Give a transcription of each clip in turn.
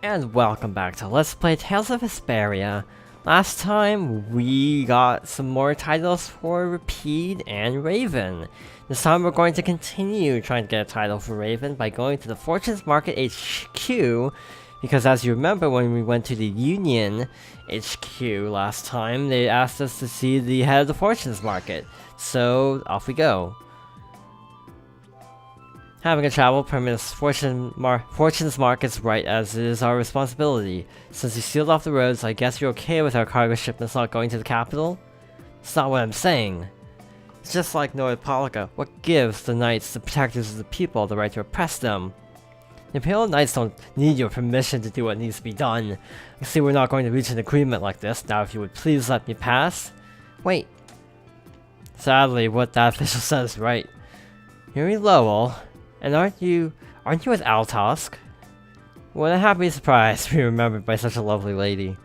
And welcome back to Let's Play Tales of Vesperia. Last time, we got some more titles for Repeat and Raven. This time we're going to continue trying to get a title for Raven by going to the Fortune's Market HQ, because as you remember when we went to the Union HQ last time, they asked us to see the head of the Fortune's Market. So, off we go. Having a travel permit is Fortune's Market's right, as it is our responsibility. Since you sealed off the roads, I guess you're okay with our cargo shipments not going to the capital? That's not what I'm saying. It's just like Nordopolica. What gives the knights, the protectors of the people, the right to oppress them? The Imperial Knights don't need your permission to do what needs to be done. I see we're not going to reach an agreement like this. Now if you would please let me pass. Wait. Sadly, what that official says is right. Yuri Lowell. And aren't you with Altosk? What a happy surprise to be remembered by such a lovely lady.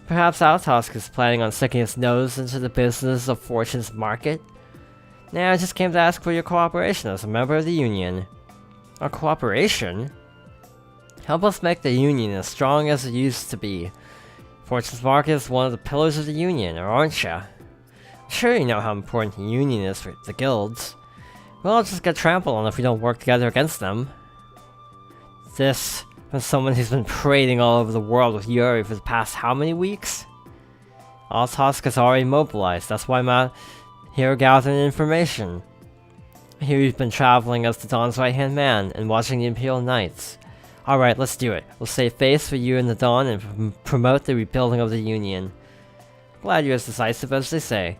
Perhaps Altosk is planning on sticking his nose into the business of Fortune's Market? Nah, I just came to ask for your cooperation as a member of the Union. Our cooperation? Help us make the Union as strong as it used to be. Fortune's Market is one of the pillars of the Union, aren't ya? I'm sure you know how important the Union is for the guilds. We'll all just get trampled on if we don't work together against them. This from someone who's been parading all over the world with Yuri for the past how many weeks? Altosk is already mobilized, that's why I'm out here gathering information. I hear you've been traveling as the Dawn's right-hand man and watching the Imperial Knights. Alright, let's do it. We'll save face for you and the Dawn and promote the rebuilding of the Union. Glad you're as decisive as they say.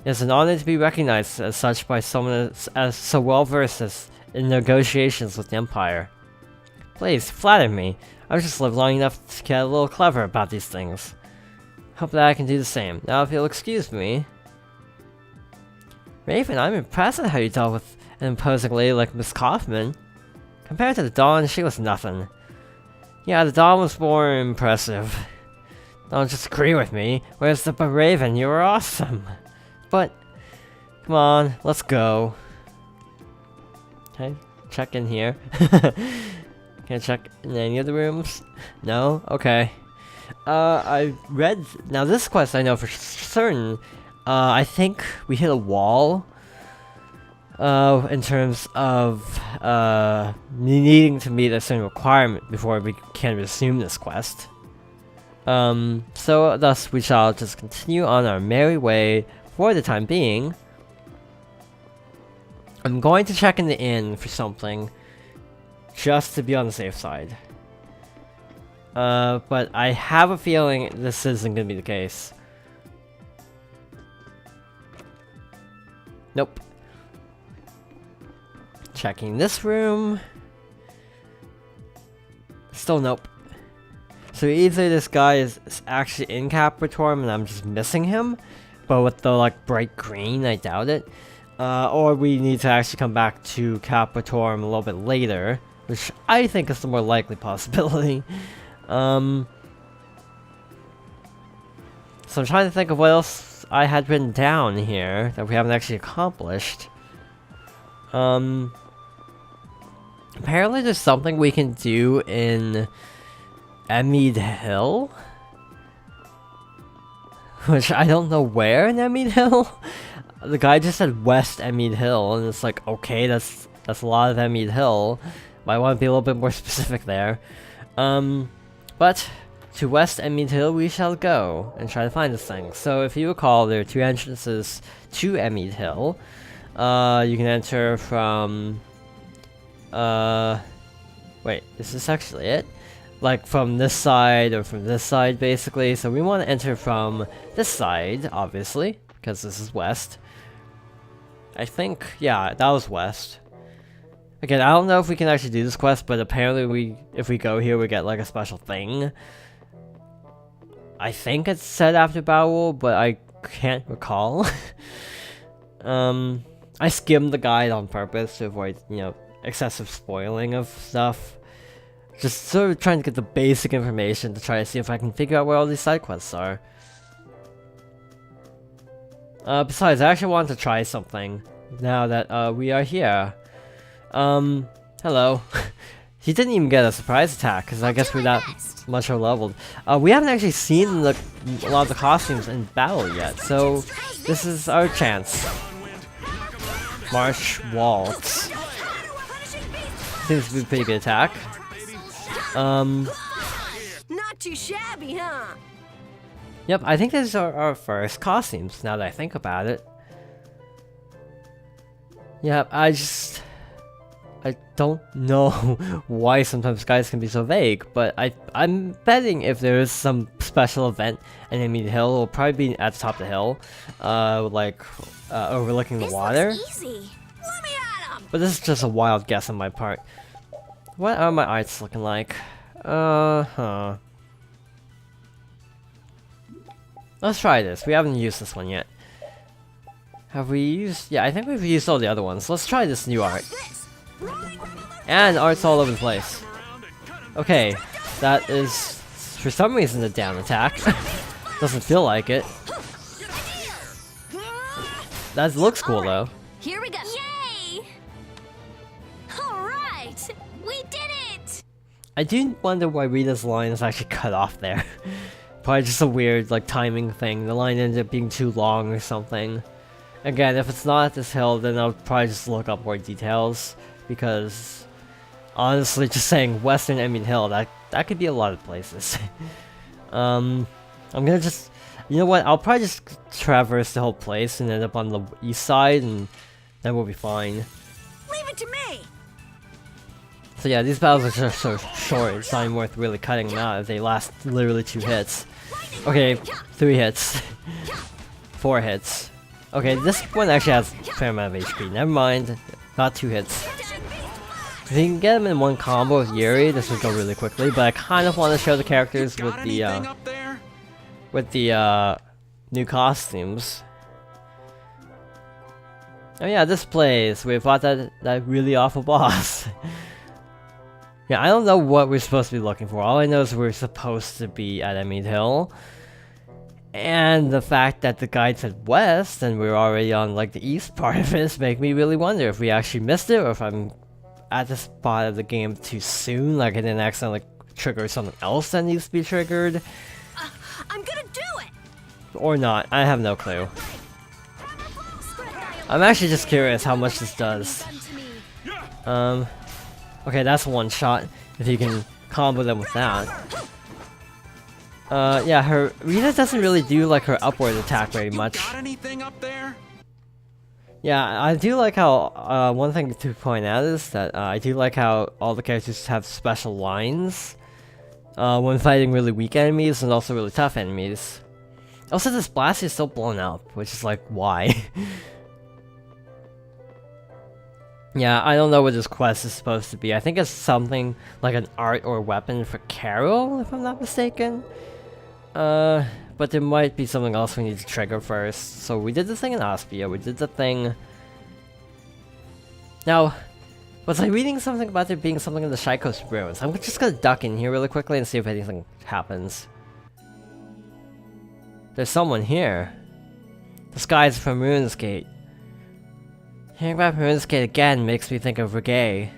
It is an honor to be recognized as such by someone as so well-versed in negotiations with the Empire. Please, flatter me. I've just lived long enough to get a little clever about these things. Hope that I can do the same. Now if you'll excuse me. Raven, I'm impressed at how you dealt with an imposing lady like Miss Kaufman. Compared to the Dawn, she was nothing. Yeah, the Dawn was more impressive. Don't just agree with me. Whereas the Raven, you were awesome. But, come on, let's go. Can I check in here? Can I check in any of the rooms? No? Okay. I read... Now this quest I know for certain. I think we hit a wall. In terms of needing to meet a certain requirement before we can resume this quest. So thus we shall just continue on our merry way. For the time being, I'm going to check in the inn for something, just to be on the safe side. But I have a feeling this isn't going to be the case. Nope. Checking this room. Still nope. So either this guy is actually in Capricorn and I'm just missing him, but with the, like, bright green, I doubt it. Or we need to actually come back to Capricorn a little bit later, which I think is the more likely possibility. So I'm trying to think of what else I had written down here that we haven't actually accomplished. Apparently there's something we can do in Emmead Hill? Which I don't know where in Emmead Hill. The guy just said West Emmead Hill, and it's like, okay, that's a lot of Emmead Hill. Might want to be a little bit more specific there. But to West Emmead Hill we shall go and try to find this thing. So if you recall, there are two entrances to Emmead Hill. You can enter from... wait, is this actually it? Like from this side or from this side basically, so we want to enter from this side, obviously, because this is west. I think, yeah, that was west. Again, I don't know if we can actually do this quest, but apparently if we go here we get like a special thing. I think it's said after Bowel, but I can't recall. I skimmed the guide on purpose to avoid, you know, excessive spoiling of stuff. Just sort of trying to get the basic information to try to see if I can figure out where all these side quests are. Besides, I actually wanted to try something now that we are here. Hello. He didn't even get a surprise attack, because I guess we're that much leveled. We haven't actually seen a lot of the costumes in battle yet, so this is our chance. March Waltz. Seems to be a pretty good attack. Not too shabby, huh? Yep, I think these are our first costumes, now that I think about it. Yep, I don't know why sometimes guys can be so vague, but I'm betting if there is some special event in Enemy Hill, it'll probably be at the top of the hill, overlooking the water. Easy. Let me at 'em. But this is just a wild guess on my part. What are my arts looking like? Let's try this. We haven't used this one yet. Have we used? Yeah, I think we've used all the other ones. Let's try this new art. And art's all over the place. Okay, that is for some reason a down attack. Doesn't feel like it. That looks cool though. Here we go. Yay! All right, we did it. I do wonder why Rita's line is actually cut off there. Probably just a weird like timing thing. The line ended up being too long or something. Again, if it's not at this hill, then I'll probably just look up more details, because honestly, just saying Western Enemy Hill, that could be a lot of places. I'm gonna just, you know what? I'll probably just traverse the whole place and end up on the east side, and then we'll be fine. Leave it to me. So yeah, these battles are just so short. It's not even worth really cutting them out if they last literally 2 hits. Okay, 3 hits, 4 hits. Okay, this one actually has a fair amount of HP. Never mind, not 2 hits. If you can get them in one combo with Yuri, this would go really quickly. But I kind of want to show the characters with the new costumes. Oh yeah, this place. We fought that really awful boss. Yeah, I don't know what we're supposed to be looking for. All I know is we're supposed to be at Enemy Hill. And the fact that the guide said west, and we're already on like the east part of it, make me really wonder if we actually missed it, or if I'm at this spot of the game too soon, like I didn't accidentally trigger something else that needs to be triggered. I'm gonna do it. Or not, I have no clue. I'm actually just curious how much this does. Okay, that's one shot, if you can combo them with that. Yeah, Rita doesn't really do like her upward attack very much. Got anything up there? Yeah, I do like how, one thing to point out is that I do like how all the characters have special lines when fighting really weak enemies and also really tough enemies. Also, this blast is still blown up, which is like, why? Yeah, I don't know what this quest is supposed to be. I think it's something like an art or weapon for Carol, if I'm not mistaken. But there might be something else we need to trigger first. So we did the thing in Aspia, we did the thing... Now, was I reading something about there being something in the Shy Coast ruins? I'm just gonna duck in here really quickly and see if anything happens. There's someone here. This guy's from RuneScape. Hearing about RuneScape again makes me think of Reggae.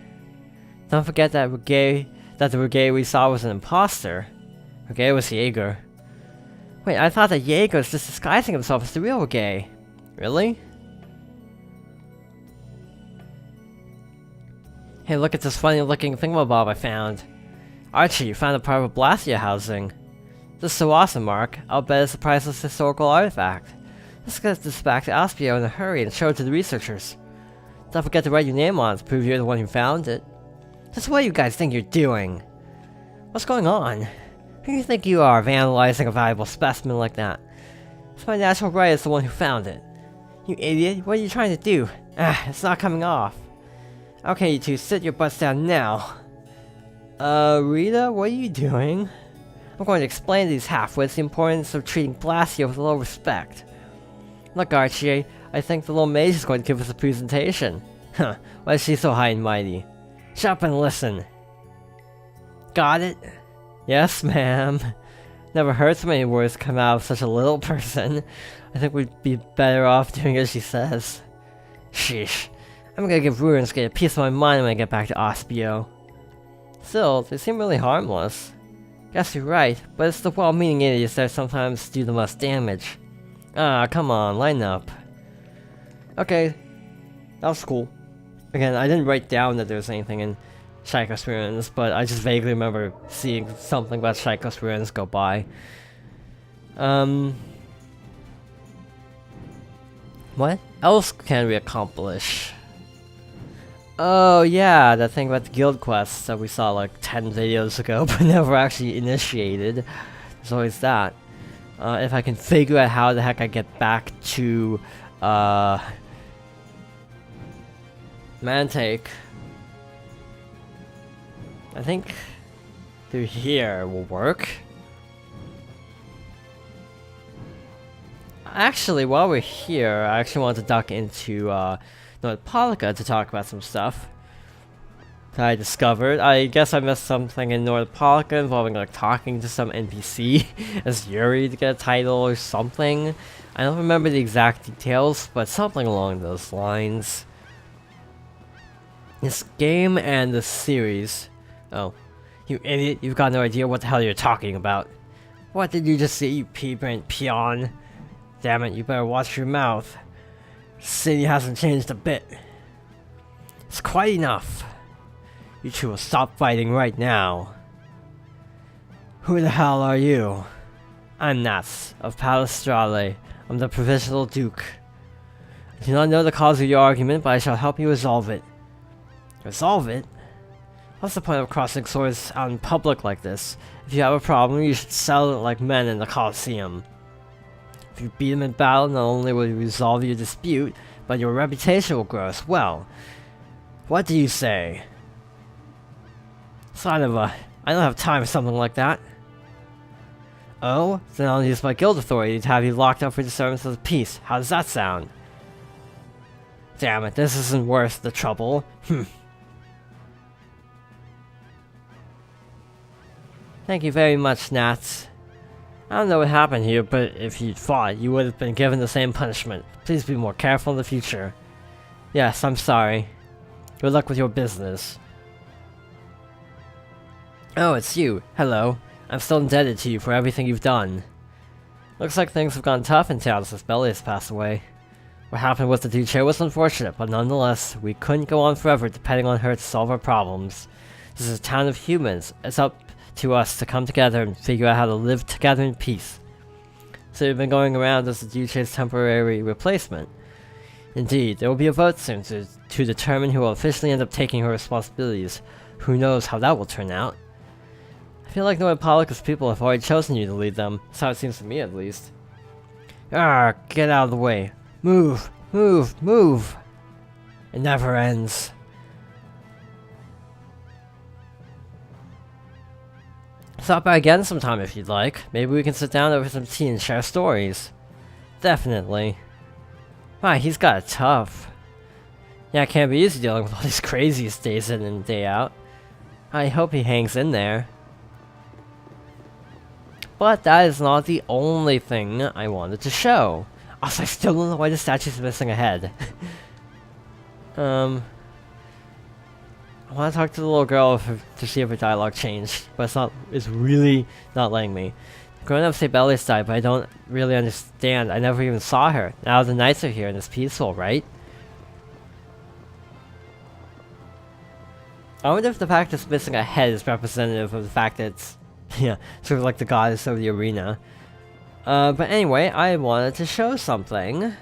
Don't forget that the Reggae we saw was an imposter. Reggae was Jaeger. Wait, I thought that Jaeger was just disguising himself as the real Reggae. Really? Hey, look at this funny looking thingamabob I found. Archie, you found a part of a Blastia housing. This is so awesome, Mark. I'll bet it's a priceless historical artifact. Let's get this back to Aspio in a hurry and show it to the researchers. Don't forget to write your name on it to prove you're the one who found it. Just what do you guys think you're doing? What's going on? Who do you think you are, vandalizing a valuable specimen like that? It's my natural right as the one who found it. You idiot, what are you trying to do? Ah, it's not coming off. Okay, you two, sit your butts down now. Rita, what are you doing? I'm going to explain to these halfwits the importance of treating Blastia with a little respect. Look, Archie, I think the little mage is going to give us a presentation. Huh, why is she so high and mighty? Shut up and listen. Got it? Yes, ma'am. Never heard so many words come out of such a little person. I think we'd be better off doing as she says. Sheesh. I'm gonna give RuneScape a piece of my mind when I get back to Aspio. Still, they seem really harmless. Guess you're right, but it's the well-meaning idiots that sometimes do the most damage. Ah, come on, line up. Okay, that was cool. Again, I didn't write down that there was anything in Shaikos Ruins, but I just vaguely remember seeing something about Shaikos Ruins go by. What else can we accomplish? Oh yeah, that thing about the guild quests that we saw like 10 videos ago, but never actually initiated. There's always that. If I can figure out how the heck I get back to, Mantake. I think through here will work. Actually, while we're here, I actually want to duck into, Nordopolica to talk about some stuff that I discovered. I guess I missed something in Nordopolica involving like talking to some NPC as Yuri to get a title or something. I don't remember the exact details, but something along those lines. This game and the series. Oh, you idiot, you've got no idea what the hell you're talking about. What did you just say, you pea-brained peon? Damn it, you better watch your mouth. City hasn't changed a bit. It's quite enough. You two will stop fighting right now. Who the hell are you? I'm Nats, of Palestrale. I'm the Provincial Duke. I do not know the cause of your argument, but I shall help you resolve it. Resolve it? What's the point of crossing swords out in public like this? If you have a problem, you should settle it like men in the Colosseum. If you beat him in battle, not only will you resolve your dispute, but your reputation will grow as well. What do you say? Son of a... I don't have time for something like that. Oh? Then I'll use my guild authority to have you locked up for disturbance of the peace. How does that sound? Damn it, this isn't worth the trouble. Thank you very much, Nats. I don't know what happened here, but if you'd fought, you would have been given the same punishment. Please be more careful in the future. Yes, I'm sorry. Good luck with your business. Oh, it's you. Hello. I'm still indebted to you for everything you've done. Looks like things have gone tough in town since Belly has passed away. What happened with the Duce was unfortunate, but nonetheless, we couldn't go on forever depending on her to solve our problems. This is a town of humans. It's up to us to come together and figure out how to live together in peace. So you've been going around as the Duce's temporary replacement. Indeed, there will be a vote soon to determine who will officially end up taking her responsibilities. Who knows how that will turn out. I feel like Nordopolica's people have already chosen you to lead them. That's how it seems to me, at least. Arrgh, get out of the way. Move, move, move! It never ends. Stop by again sometime if you'd like. Maybe we can sit down over some tea and share stories. Definitely. My, he's got it tough. Yeah, it can't be easy dealing with all these crazies days in and day out. I hope he hangs in there. But that is not the only thing I wanted to show. Also, I still don't know why the statue's missing a head. I want to talk to the little girl to see if her dialogue changed, but it's really not letting me. Grown-ups say Belly's died, but I don't really understand. I never even saw her. Now the knights are here and it's peaceful, right? I wonder if the fact that it's missing a head is representative of the fact that it's, yeah, sort of like the goddess of the arena. But anyway, I wanted to show something.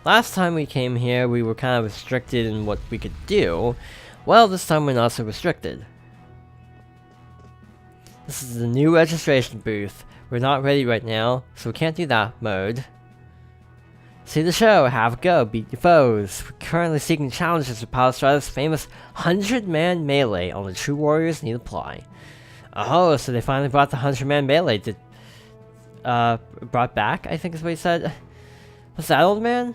Last time we came here, we were kind of restricted in what we could do. Well, this time we're not so restricted. This is the new registration booth. We're not ready right now, so we can't do that mode. See the show, have a go, beat your foes. We're currently seeking challenges for Palestrada's famous 100-man melee. Only true warriors need apply. Oh, so they finally brought the 100-man melee. Brought back, I think is what he said. What's that, old man?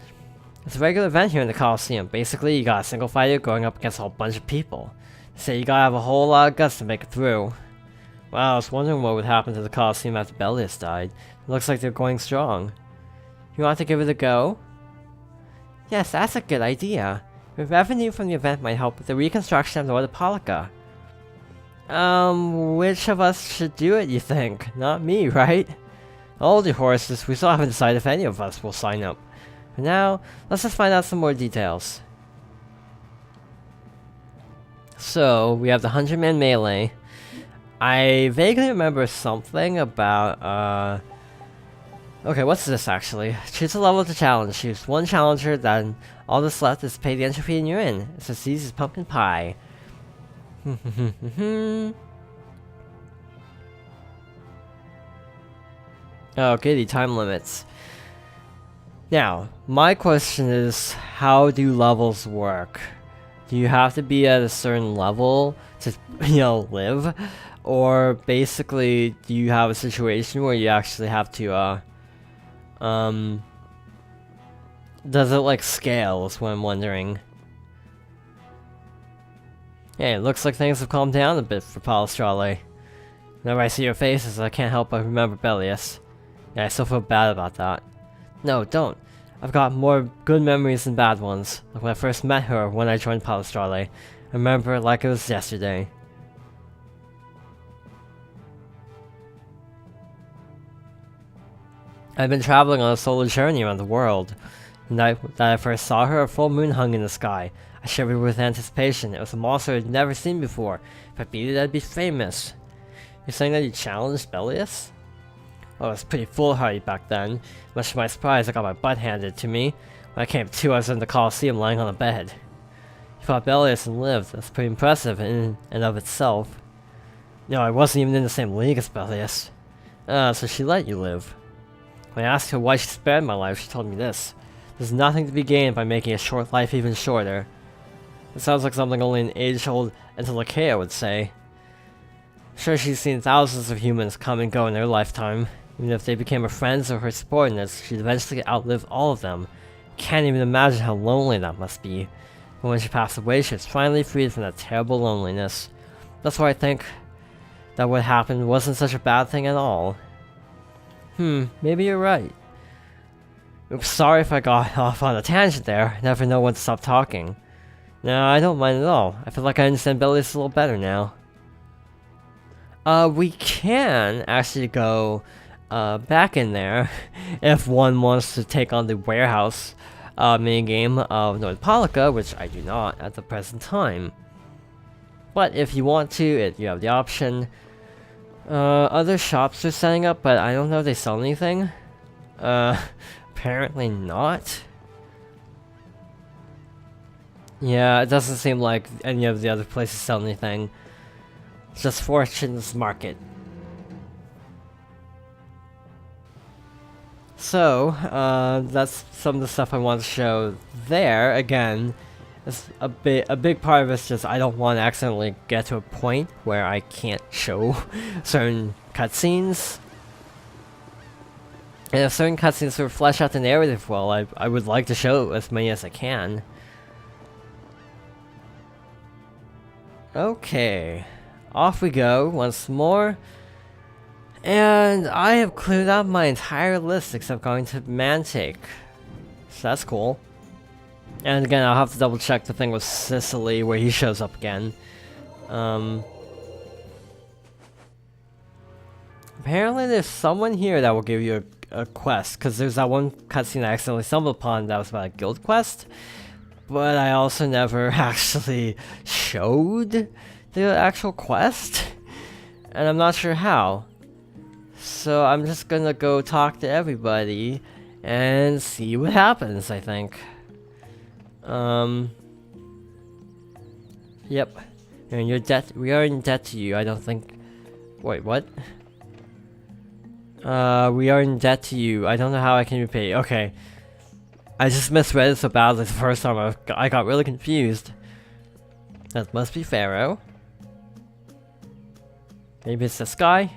It's a regular event here in the Colosseum. Basically, you got a single fighter going up against a whole bunch of people. So you gotta have a whole lot of guts to make it through. Wow, I was wondering what would happen to the Colosseum after Bellius died. It looks like they're going strong. You want to give it a go? Yes, that's a good idea. The revenue from the event might help with the reconstruction of Nordopolica. Which of us should do it, you think? Not me, right? Hold your horses, we still haven't decided if any of us will sign up. For now, let's just find out some more details. So, we have the 100-man melee. I vaguely remember something about, okay, what's this actually? Choose a level of the challenge. Choose one challenger, then all that's left is pay the entry fee and you're in. It's as easy as pumpkin pie. Oh, goody, time limits. Now, my question is, how do levels work? Do you have to be at a certain level to, live? Or basically, do you have a situation where you actually have to, does it like scale is what I'm wondering. Hey, it looks like things have calmed down a bit for Palestrale. Whenever I see your faces, I can't help but remember Bellius. Yeah, I still feel bad about that. No, don't. I've got more good memories than bad ones. Like when I first met her when I joined Palestrale. I remember it like it was yesterday. I've been traveling on a solo journey around the world. The night that I first saw her, a full moon hung in the sky. I shivered with anticipation. It was a monster I'd never seen before. If I beat it, I'd be famous. You're saying that you challenged Bellius? Oh, I was pretty foolhardy back then. Much to my surprise, I got my butt handed to me. When I came to, I was in the Colosseum lying on a bed. You fought Bellius and lived. That's pretty impressive in and of itself. No, I wasn't even in the same league as Bellius. So she let you live. When I asked her why she spared my life, she told me this. There's nothing to be gained by making a short life even shorter. It sounds like something only an age-old Entelachea would say. I'm sure she's seen thousands of humans come and go in their lifetime. Even if they became her friends or her subordinates, she'd eventually outlive all of them. Can't even imagine how lonely that must be. But when she passed away, she was finally freed from that terrible loneliness. That's why I think that what happened wasn't such a bad thing at all. Maybe you're right. Oops, sorry if I got off on a tangent there. I never know when to stop talking. No, I don't mind at all. I feel like I understand Bellius a little better now. We can actually go back in there if one wants to take on the warehouse minigame of Nordpolica, which I do not at the present time. But if you want to, you have the option. Other shops are setting up, but I don't know if they sell anything. Apparently not. Yeah, it doesn't seem like any of the other places sell anything. It's just Fortune's Market. So, that's some of the stuff I want to show there. Again, it's a big part of it's just I don't want to accidentally get to a point where I can't show certain cutscenes. And if certain cutscenes sort of flesh out the narrative well, I would like to show as many as I can. Okay, off we go once more. And I have cleared out my entire list except going to Mantake. So that's cool. And again, I'll have to double check the thing with Sicily where he shows up again. Apparently there's someone here that will give you a quest, because there's that one cutscene I accidentally stumbled upon that was about a guild quest. But I also never actually showed the actual quest. And I'm not sure how. So I'm just gonna go talk to everybody and see what happens, I think. Yep. And you're we are in debt to you, I don't think... Wait, what? We are in debt to you. I don't know how I can repay. Okay. I just misread it so badly the first time. I got really confused. That must be Pharaoh. Maybe it's this guy?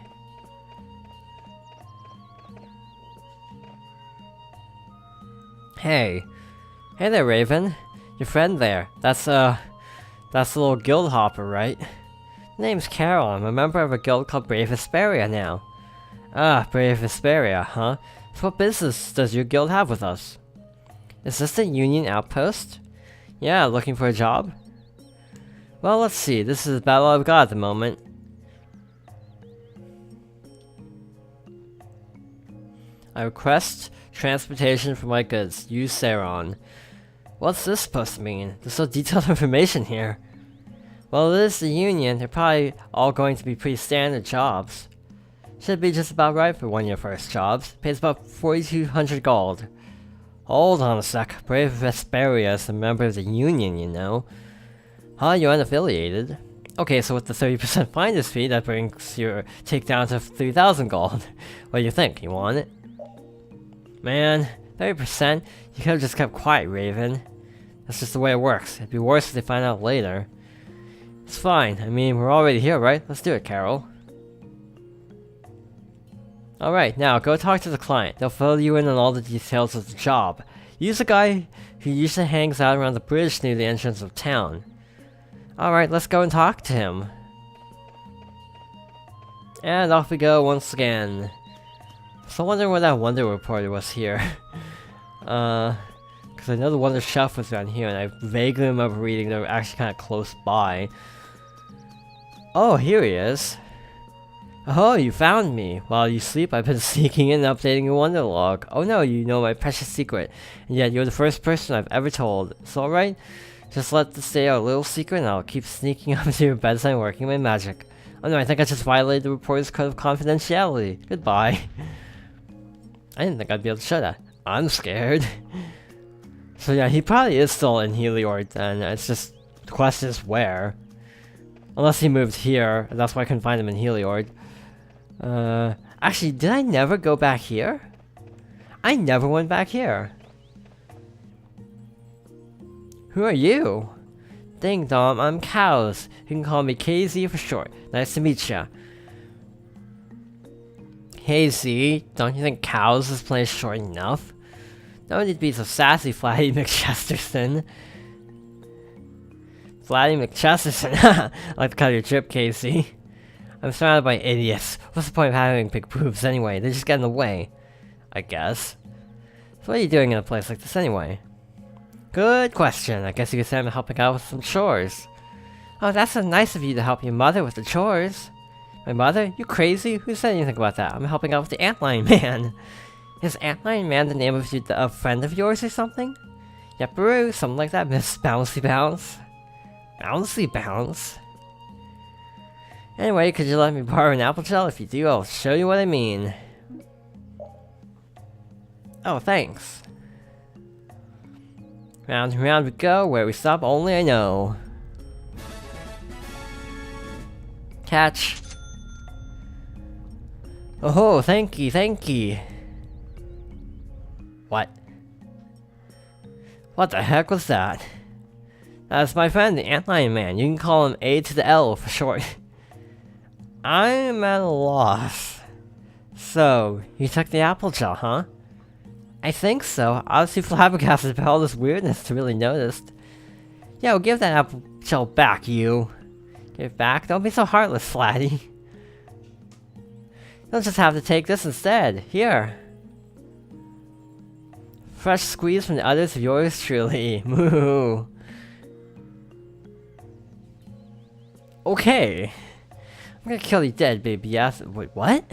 Hey. Hey there, Raven. Your friend there. That's the little guild hopper, right? Name's Carol. I'm a member of a guild called Vesperia now. Ah, Vesperia, huh? So what business does your guild have with us? Is this the Union outpost? Yeah, looking for a job? Well, let's see. This is about all I've got at the moment. I request transportation for my goods. Use Saron. What's this supposed to mean? There's so detailed information here. Well, it is the Union. They're probably all going to be pretty standard jobs. Should be just about right for one of your first jobs. Pays about 4,200 gold. Hold on a sec. Brave Vesperia is a member of the Union, you know. Huh, you're unaffiliated? Okay, so with the 30% finder's fee, that brings your takedown to 3,000 gold. What do you think? You want it? Man, 30%? You could've just kept quiet, Raven. That's just the way it works. It'd be worse if they find out later. It's fine. I mean, we're already here, right? Let's do it, Carol. Alright, now go talk to the client. They'll fill you in on all the details of the job. Use a guy who usually hangs out around the bridge near the entrance of town. Alright, let's go and talk to him. And off we go once again. So I'm wondering where that Wonder Reporter was here. Because I know the Wonder Chef was around here, and I vaguely remember reading they were actually kind of close by. Oh, here he is. Oh, you found me. While you sleep, I've been sneaking in and updating your Wonder Log. Oh no, you know my precious secret. And yet, you're the first person I've ever told. It's alright? Just let this stay our little secret and I'll keep sneaking up to your bedside working my magic. Oh no, I think I just violated the reporter's code of confidentiality. Goodbye. I didn't think I'd be able to show that. I'm scared. So yeah, he probably is still in Heliord then. It's just, the question is where. Unless he moved here, and that's why I couldn't find him in Heliord. Actually, did I never go back here? I never went back here. Who are you? Ding dong, I'm Cows. You can call me KZ for short. Nice to meet ya. Hey Z, don't you think Cows is playing short enough? No need to be so sassy, Flatty McChesterton. Flatty McChesterton, I like to cut your trip, Casey. I'm surrounded by idiots. What's the point of having big boobs anyway? They just get in the way. I guess. So what are you doing in a place like this anyway? Good question. I guess you could say I'm helping out with some chores. Oh, that's so nice of you to help your mother with the chores. My mother? You crazy? Who said anything about that? I'm helping out with the Antlion Man. Is Antlion Man the name of a friend of yours or something? Yep, something like that, Miss Bouncy Bounce. Bouncy Bounce? Anyway, could you let me borrow an apple gel? If you do, I'll show you what I mean. Oh, thanks. Round and round we go, where we stop only I know. Catch. Oh, thank ye. What? What the heck was that? That's my friend, the Antlion Man. You can call him A to the L for short. I'm at a loss. So, you took the apple gel, huh? I think so. I was too flabbergasted by all this weirdness to really notice. Yo, give that apple gel back, you. Give it back? Don't be so heartless, Flatty. You'll just have to take this instead. Here. Fresh squeeze from the others of yours truly. Moo. Okay. I'm gonna kill you dead, baby. Yes. Wait, what?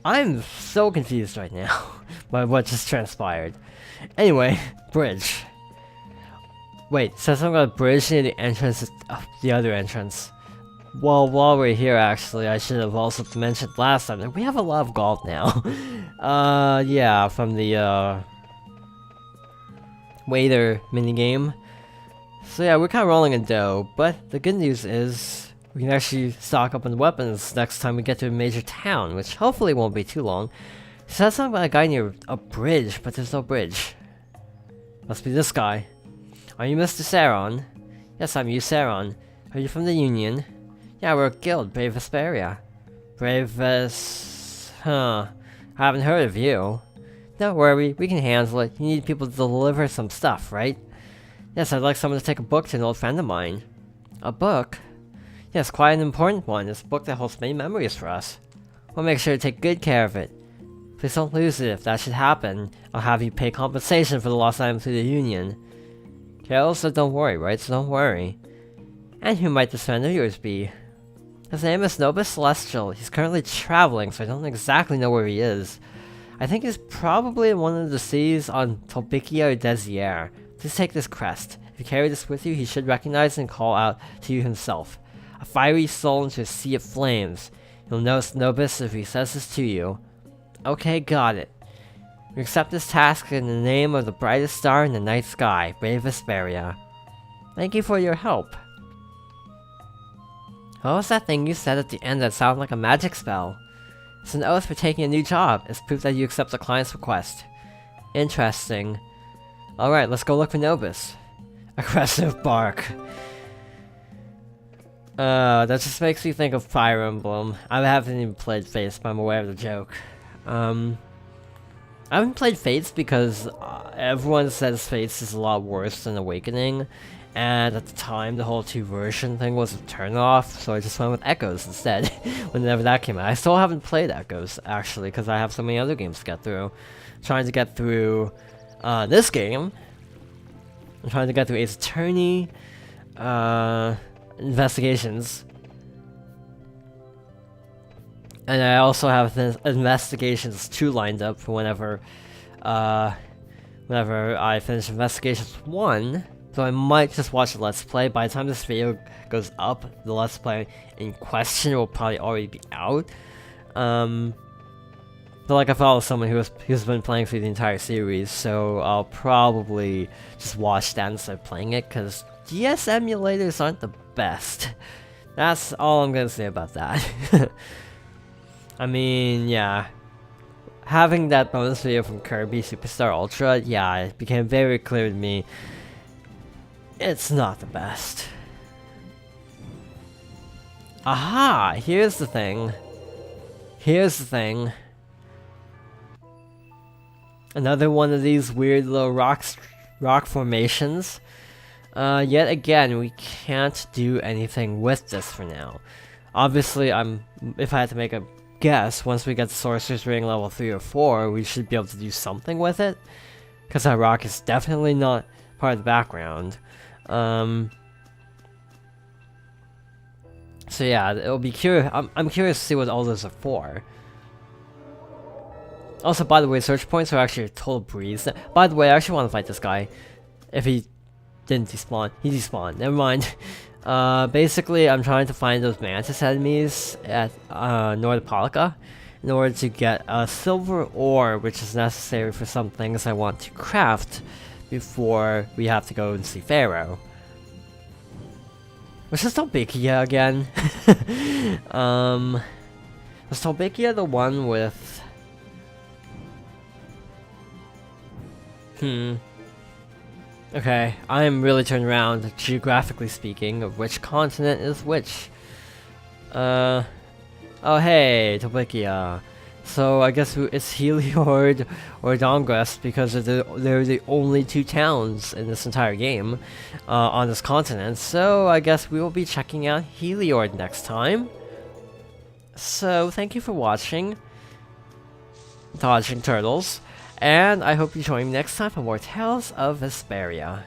I'm so confused right now by what just transpired. Anyway, bridge. Wait, says something about a bridge near the entrance of the other entrance. Well, while we're here, actually, I should have also mentioned last time that we have a lot of gold now. Yeah, from the, waiter minigame. So yeah, we're kind of rolling in dough, but the good news is we can actually stock up on weapons next time we get to a major town, which hopefully won't be too long. It says something about a guy near a bridge, but there's no bridge. Must be this guy. Are you Mr. Saron? Yes, I'm you, Saron. Are you from the Union? Yeah, we're a guild, Brave Vesperia. Huh. I haven't heard of you. Don't worry, we can handle it. You need people to deliver some stuff, right? Yes, I'd like someone to take a book to an old friend of mine. A book? Yes, quite an important one. It's a book that holds many memories for us. We'll make sure to take good care of it. Please don't lose it. If that should happen, I'll have you pay compensation for the lost item to the Union. Carol said don't worry, right? So don't worry. And who might this friend of yours be? His name is Nobis Celestial. He's currently traveling, so I don't exactly know where he is. I think it's probably in one of the cities on Tolbikia or Desier. Please take this crest. If you carry this with you, he should recognize and call out to you himself. A fiery soul into a sea of flames. You'll notice Nobis if he says this to you. Okay, got it. We accept this task in the name of the brightest star in the night sky, brave Vesperia. Thank you for your help. What was that thing you said at the end that sounded like a magic spell? It's an oath for taking a new job. It's proof that you accept the client's request. Interesting. Alright, let's go look for Nobis. Aggressive bark. That just makes me think of Fire Emblem. I haven't even played Fates, but I'm aware of the joke. I haven't played Fates because everyone says Fates is a lot worse than Awakening, and at the time the whole 2 version thing was a turn off, so I just went with Echoes instead whenever that came out. I still haven't played Echoes actually because I have so many other games to get through. I'm trying to get through this game. I'm trying to get through Ace Attorney, Investigations. And I also have the Investigations 2 lined up for whenever I finish Investigations 1. So I might just watch the Let's Play. By the time this video goes up, the Let's Play in question will probably already be out. But like I follow someone who's been playing through the entire series, so I'll probably just watch that instead of playing it, because DS emulators aren't the best. That's all I'm gonna say about that. I mean, yeah. Having that bonus video from Kirby Superstar Ultra, yeah, it became very clear to me it's not the best. Aha! Here's the thing. Here's the thing. Another one of these weird little rock formations. Yet again, we can't do anything with this for now. Obviously, if I had to make a guess, once we get the Sorcerer's Ring level 3 or 4, we should be able to do something with it. Because that rock is definitely not part of the background. So yeah, it'll be curious. I'm curious to see what all those are for. Also, by the way, search points are actually a total breeze. By the way, I actually want to fight this guy. If he didn't despawn. He despawned. Never mind. Basically, I'm trying to find those Mantis enemies at Nordopolica in order to get a silver ore, which is necessary for some things I want to craft before we have to go and see Pharaoh. Which is Tolbikia again. Was Tolbikia the one with... Okay, I am really turned around, geographically speaking, of which continent is which. Oh hey, Tolbikia. So I guess it's Heliord or Dongrest because they're the only 2 towns in this entire game on this continent. So I guess we will be checking out Heliord next time. So thank you for watching Dodging Turtles, and I hope you join me next time for more Tales of Vesperia.